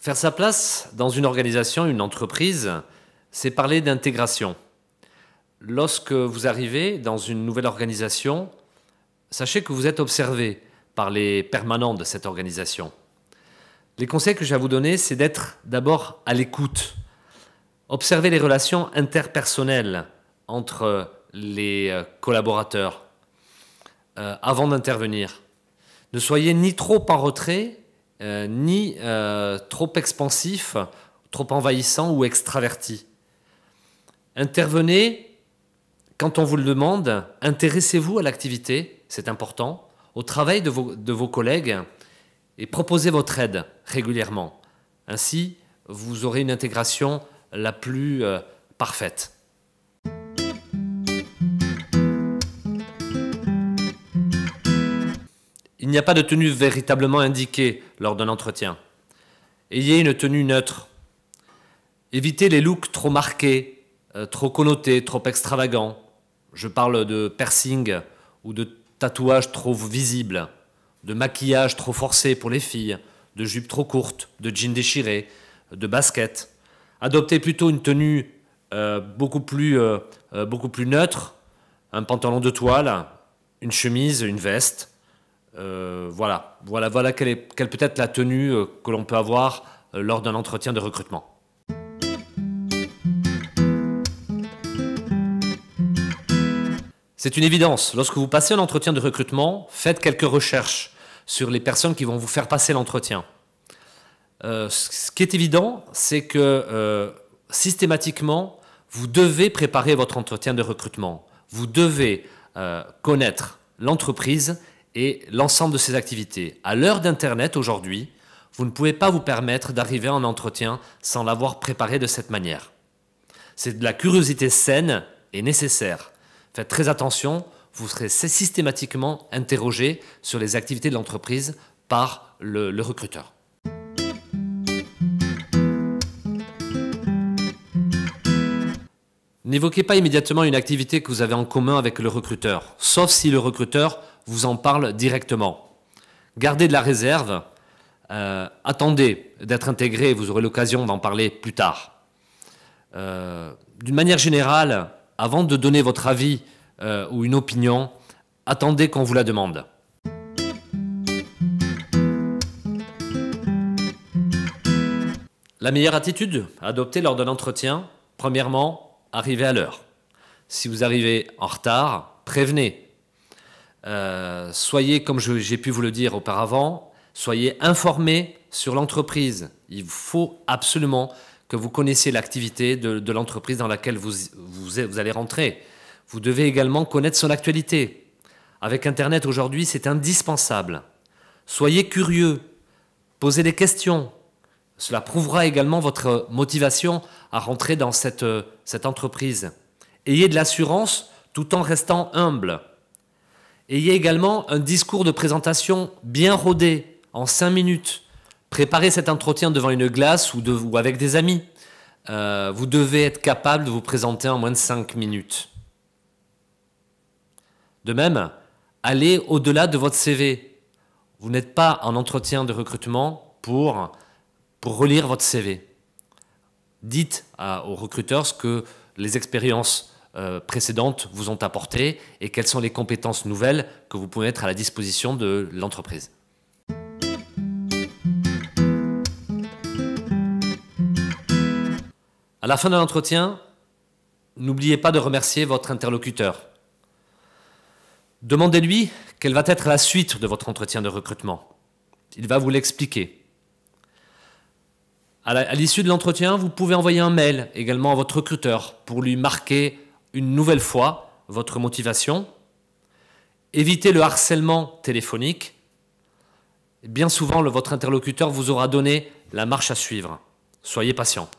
Faire sa place dans une organisation, une entreprise, c'est parler d'intégration. Lorsque vous arrivez dans une nouvelle organisation, sachez que vous êtes observé par les permanents de cette organisation. Les conseils que j'ai à vous donner, c'est d'être d'abord à l'écoute. Observez les relations interpersonnelles entre les collaborateurs avant d'intervenir. Ne soyez ni trop en retrait, ni trop expansif, trop envahissant ou extraverti. Intervenez quand on vous le demande, intéressez-vous à l'activité, c'est important, au travail de vos collègues et proposez votre aide régulièrement. Ainsi, vous aurez une intégration la plus parfaite. Il n'y a pas de tenue véritablement indiquée lors d'un entretien. Ayez une tenue neutre. Évitez les looks trop marqués, trop connotés, trop extravagants. Je parle de piercing ou de tatouages trop visibles, de maquillage trop forcé pour les filles, de jupes trop courtes, de jeans déchirés, de baskets. Adoptez plutôt une tenue beaucoup plus neutre, un pantalon de toile, une chemise, une veste. Voilà quelle peut être la tenue que l'on peut avoir lors d'un entretien de recrutement. C'est une évidence, lorsque vous passez un entretien de recrutement, faites quelques recherches sur les personnes qui vont vous faire passer l'entretien. Ce qui est évident, c'est que systématiquement, vous devez préparer votre entretien de recrutement. Vous devez connaître l'entreprise et l'ensemble de ses activités. À l'heure d'Internet aujourd'hui, vous ne pouvez pas vous permettre d'arriver à un entretien sans l'avoir préparé de cette manière. C'est de la curiosité saine et nécessaire. Faites très attention, vous serez systématiquement interrogé sur les activités de l'entreprise par le recruteur. N'évoquez pas immédiatement une activité que vous avez en commun avec le recruteur, sauf si le recruteur vous en parle directement. Gardez de la réserve, attendez d'être intégré et vous aurez l'occasion d'en parler plus tard. D'une manière générale, avant de donner votre avis ou une opinion, attendez qu'on vous la demande. La meilleure attitude à adopter lors d'un entretien, premièrement, arrivez à l'heure. Si vous arrivez en retard, prévenez. Soyez, comme j'ai pu vous le dire auparavant, soyez informés sur l'entreprise. Il faut absolument que vous connaissiez l'activité de l'entreprise dans laquelle vous allez rentrer. Vous devez également connaître son actualité. Avec Internet aujourd'hui, c'est indispensable. Soyez curieux, posez des questions. Cela prouvera également votre motivation à rentrer dans cette entreprise. Ayez de l'assurance tout en restant humble. Ayez également un discours de présentation bien rodé, en 5 minutes. Préparez cet entretien devant une glace ou avec des amis. Vous devez être capable de vous présenter en moins de 5 minutes. De même, allez au-delà de votre CV. Vous n'êtes pas en entretien de recrutement pour relire votre CV. Dites aux recruteurs ce que les expériences précédentes vous ont apporté et quelles sont les compétences nouvelles que vous pouvez mettre à la disposition de l'entreprise. À la fin de l'entretien, n'oubliez pas de remercier votre interlocuteur. Demandez-lui quelle va être la suite de votre entretien de recrutement. Il va vous l'expliquer. À l'issue de l'entretien, vous pouvez envoyer un mail également à votre recruteur pour lui marquer une nouvelle fois votre motivation. Évitez le harcèlement téléphonique. Bien souvent, votre interlocuteur vous aura donné la marche à suivre. Soyez patient.